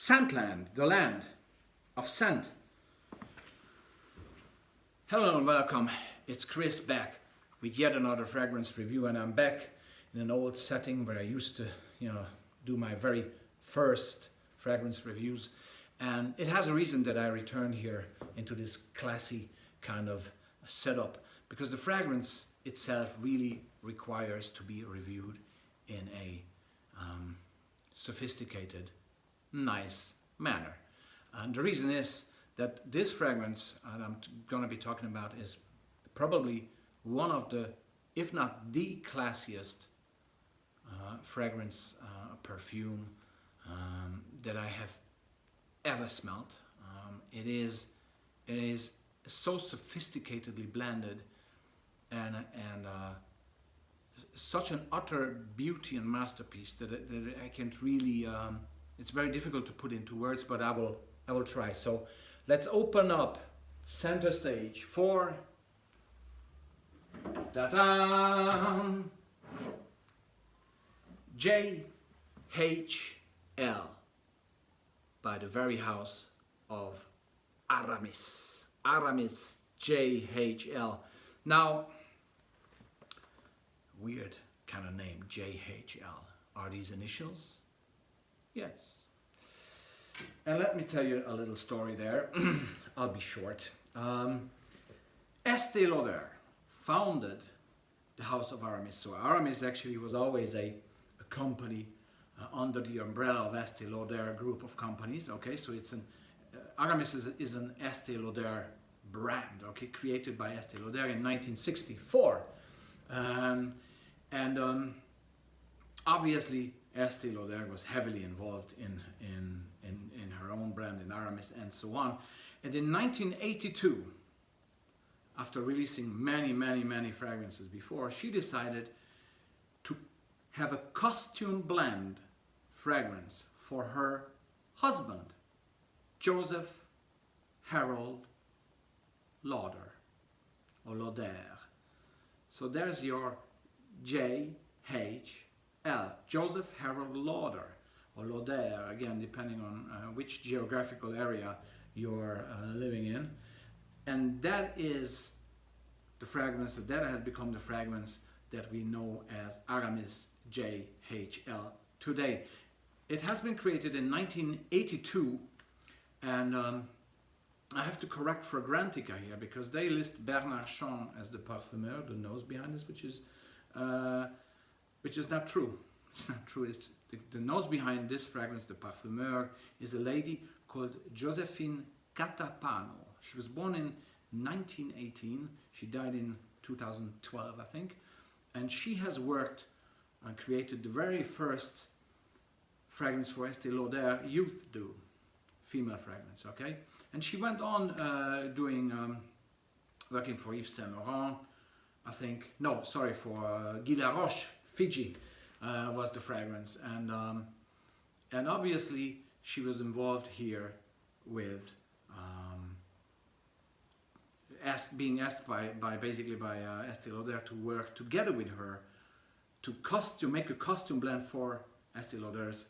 Scentland, the land of scent. Hello and welcome. It's Chris back with yet another fragrance review, and I'm back in an old setting where I used to, do my very first fragrance reviews. And it has a reason that I returned here into this classy kind of setup, because the fragrance itself really requires to be reviewed in a sophisticated, nice manner. And the reason is that this fragrance that I'm going to be talking about is probably one of the, if not the classiest fragrance perfume that I have ever smelled. It is so sophisticatedly blended and such an utter beauty and masterpiece that I can't really. It's very difficult to put into words, but I will try. So let's open up center stage for JHL by the very house of Aramis. Aramis JHL. Now, weird kind of name, JHL. Are these initials? Yes. And let me tell you a little story there. I'll be short. Estée Lauder founded the house of Aramis. So Aramis actually was always a company under the umbrella of Estée Lauder group of companies. Okay, so it's Aramis is an Estée Lauder brand. Okay, created by Estée Lauder in 1964, obviously Estée Lauder was heavily involved in her own brand, in Aramis and so on. And in 1982, after releasing many fragrances before, she decided to have a costume blend fragrance for her husband, Joseph Harold Lauder, or Lauder. So there's your JHL, Joseph Harold Lauder, or Lauder, again, depending on which geographical area you're living in. And that is the fragrance, that has become the fragrance that we know as Aramis JHL today. It has been created in 1982, and I have to correct Fragrantica here, because they list Bernard Chant as the parfumeur, the nose behind this, which is not true. It's not true. It's the nose behind this fragrance, the parfumeur, is a lady called Josephine Catapano. She was born in 1918. She died in 2012, I think. And she has worked and created the very first fragrance for Estée Lauder, Youth Dew, female fragrance, okay? And she went on working for Yves Saint Laurent, I think. No, sorry, for Guy Laroche, Fiji was the fragrance. And obviously she was involved here with being asked by Estée Lauder to work together with her to make a costume blend for Estée Lauder's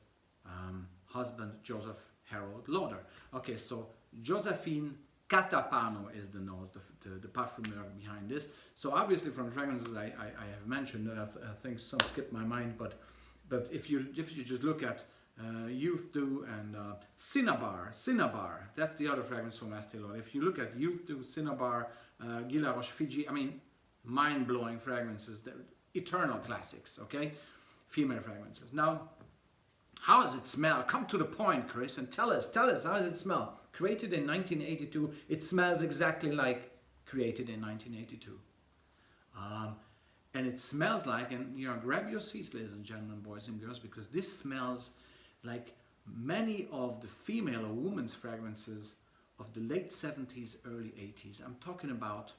husband, Joseph Harold Lauder. Okay, so Josephine Catapano is the nose, the parfumeur behind this. So obviously from the fragrances I have mentioned, I think some skipped my mind, but if you just look at Youth Dew and Cinnabar, that's the other fragrance from Estée Lauder. If you look at Youth Dew, Cinnabar, Guy Laroche, Fiji, I mean, mind-blowing fragrances, eternal classics, okay? Female fragrances. Now, how does it smell? Come to the point, Chris, and tell us, how does it smell? Created in 1982, it smells exactly like created in 1982. And it smells like, and grab your seats, ladies and gentlemen, boys and girls, because this smells like many of the female or women's fragrances of the late 70s, early 80s. I'm talking about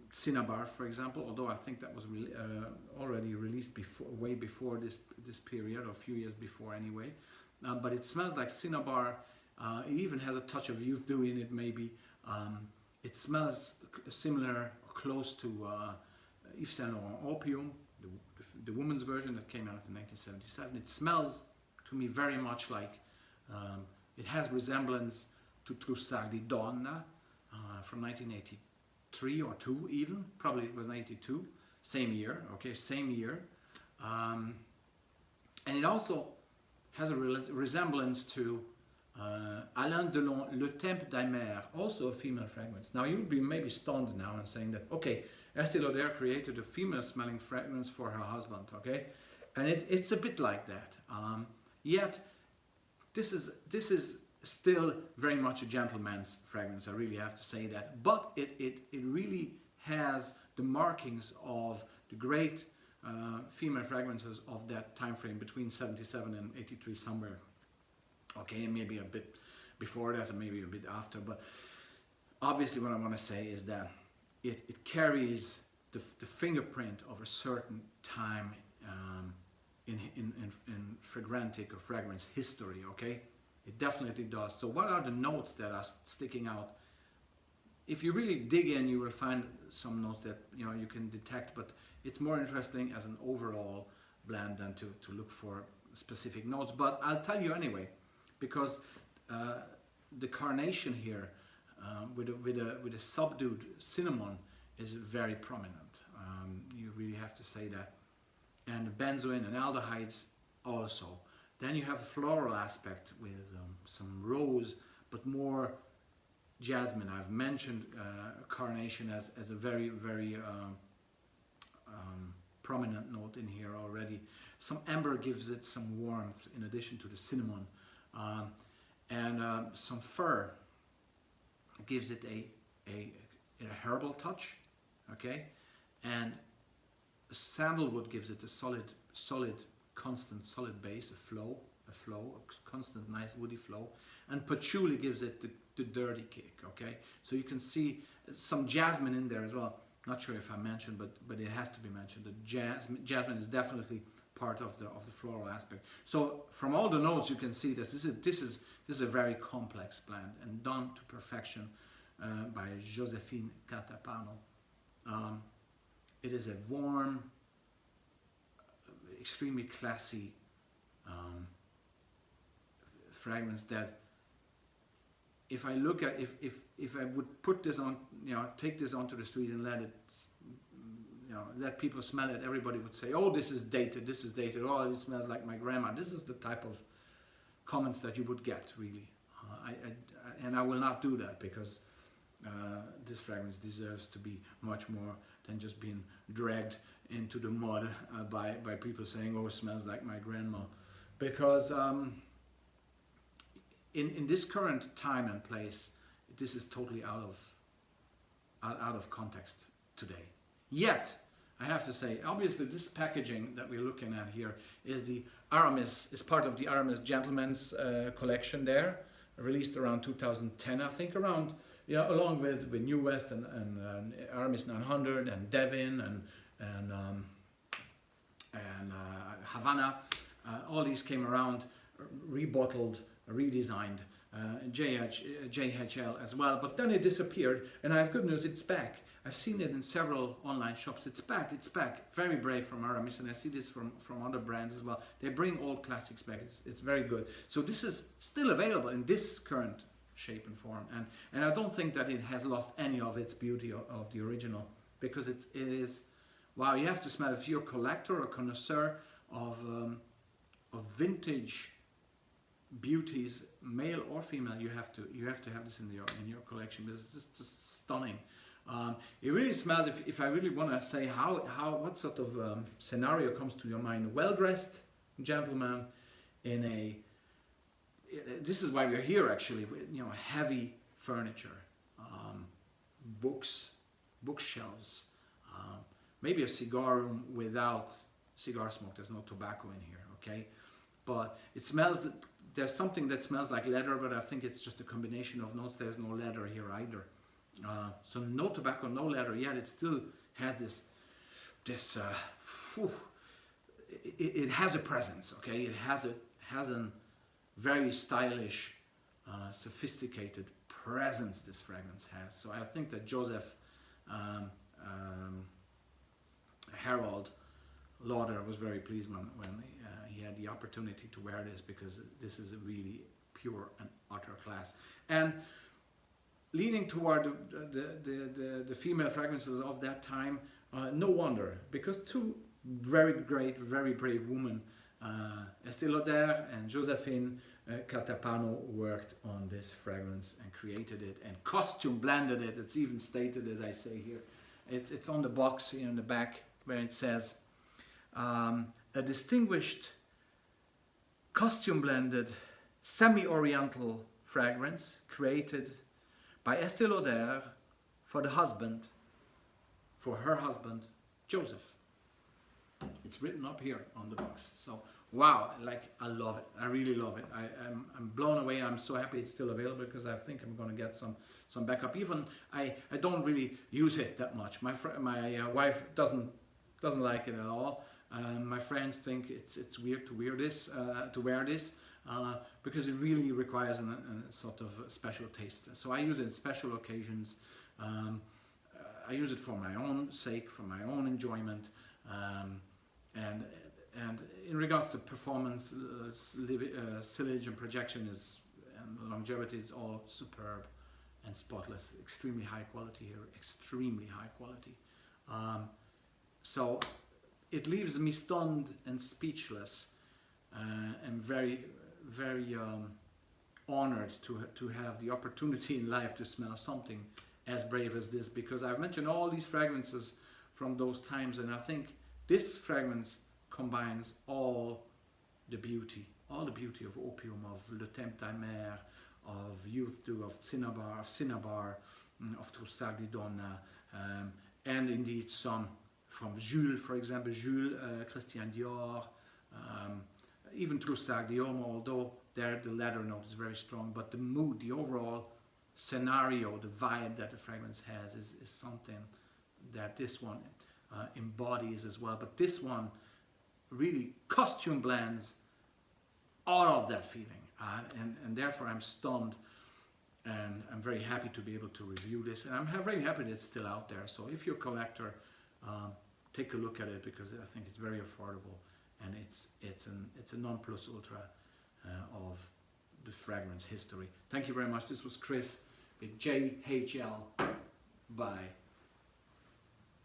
Cinnabar, for example, although I think that was already released way before this period, or a few years before anyway. But it smells like Cinnabar. It even has a touch of Youth Dew in it, maybe. It smells similar, or close to Yves Saint Laurent Opium, the woman's version that came out in 1977. It smells to me very much like It has resemblance to Trussard di Donna from 1983 or 2 even. Probably it was 82. Same year, okay, same year. And it also has a resemblance to Alain Delon Le Temple d'Amer, also a female fragrance. Now you would be maybe stunned now and saying that, okay, Estée Lauder created a female smelling fragrance for her husband, okay? And it's a bit like that. Yet, this is still very much a gentleman's fragrance, I really have to say that. But it really has the markings of the great female fragrances of that time frame between 77 and 83 somewhere. Okay, and maybe a bit before that and maybe a bit after. But obviously what I want to say is that it carries the fingerprint of a certain time in fragrantic or fragrance history, okay? It definitely does. So what are the notes that are sticking out? If you really dig in, you will find some notes that you can detect, but it's more interesting as an overall blend than to look for specific notes. But I'll tell you anyway, because the carnation here with a subdued cinnamon is very prominent. You really have to say that. And benzoin and aldehydes also. Then you have a floral aspect with some rose, but more jasmine. I've mentioned carnation as a very, very prominent note in here already. Some amber gives it some warmth in addition to the cinnamon. And some fir gives it a herbal touch, okay? And sandalwood gives it a solid, constant, solid base, a constant, nice woody flow. And patchouli gives it the dirty kick, okay? So you can see some jasmine in there as well. Not sure if I mentioned, but it has to be mentioned. The jasmine is definitely part of the floral aspect. So from all the notes you can see this is a very complex blend and done to perfection by Josephine Catapano. It is a warm, extremely classy fragrance that if I look at if I would put this on, take this onto the street and let it, let people smell it, everybody would say, oh, this is dated, oh, it smells like my grandma. This is the type of comments that you would get, really. And I will not do that, because this fragrance deserves to be much more than just being dragged into the mud by people saying, oh, it smells like my grandma. Because in this current time and place, this is totally out of context today. Yet, I have to say, obviously this packaging that we're looking at here is the Aramis, is part of the Aramis Gentleman's collection there, released around 2010, I think, around, along with New West and Aramis 900 and Devin and Havana. All these came around, rebottled, redesigned, JHL as well, but then it disappeared, and I have good news, it's back. I've seen it in several online shops. It's back. Very brave from Aramis, and I see this from other brands as well. They bring old classics back. It's very good. So this is still available in this current shape and form, and I don't think that it has lost any of its beauty of the original, because it is, wow, you have to smell. If you're a collector or connoisseur of vintage beauties, male or female, you have to have this in your collection, because it's just stunning. It really smells, if I really want to say what sort of scenario comes to your mind, well-dressed gentleman in this is why we're here actually, heavy furniture, bookshelves, maybe a cigar room without cigar smoke. There's no tobacco in here, okay? But it smells, there's something that smells like leather, but I think it's just a combination of notes. There's no leather here either. So no tobacco, no leather, yet it still has it has a presence, okay? It has a very stylish, sophisticated presence this fragrance has. So I think that Joseph Harold Lauder was very pleased when he had the opportunity to wear this, because this is a really pure and utter class. And leaning toward the female fragrances of that time, no wonder, because two very great, very brave women, Estée Lauder and Josephine Catapano, worked on this fragrance and created it and costume blended it. It's even stated, as I say here, it's on the box in the back where it says a distinguished costume blended semi-oriental fragrance created by Estée Lauder for her husband, Joseph. It's written up here on the box. So, wow, like, I love it. I really love it. I'm blown away. I'm so happy it's still available, because I think I'm going to get some backup. Even I don't really use it that much. My wife doesn't like it at all. My friends think it's weird to wear this, because it really requires a sort of special taste. So I use it in special occasions. I use it for my own sake, for my own enjoyment, and in regards to performance, sillage and projection and longevity is all superb and spotless. Extremely high quality here, extremely high quality. So it leaves me stunned and speechless, and very, very honored to have the opportunity in life to smell something as brave as this, because I've mentioned all these fragrances from those times, and I think this fragrance combines all the beauty of opium, of Le Temps d'Amer, of Youth Dew, of Cinnabar, of Troussard di Donna, and indeed some from Jules, for example, Christian Dior, even Troussard di Donna, although there the leather note is very strong, but the mood, the overall scenario, the vibe that the fragrance has is something that this one embodies as well. But this one really costume blends all of that feeling, and therefore I'm stunned, and I'm very happy to be able to review this, and I'm very happy that it's still out there. So if you're a collector, take a look at it, because I think it's very affordable, and it's a non plus ultra of the fragrance history. Thank you very much. This was Chris with JHL by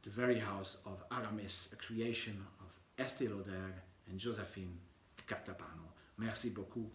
the very house of Aramis, a creation of Estée Lauder and Josephine Catapano. Merci beaucoup.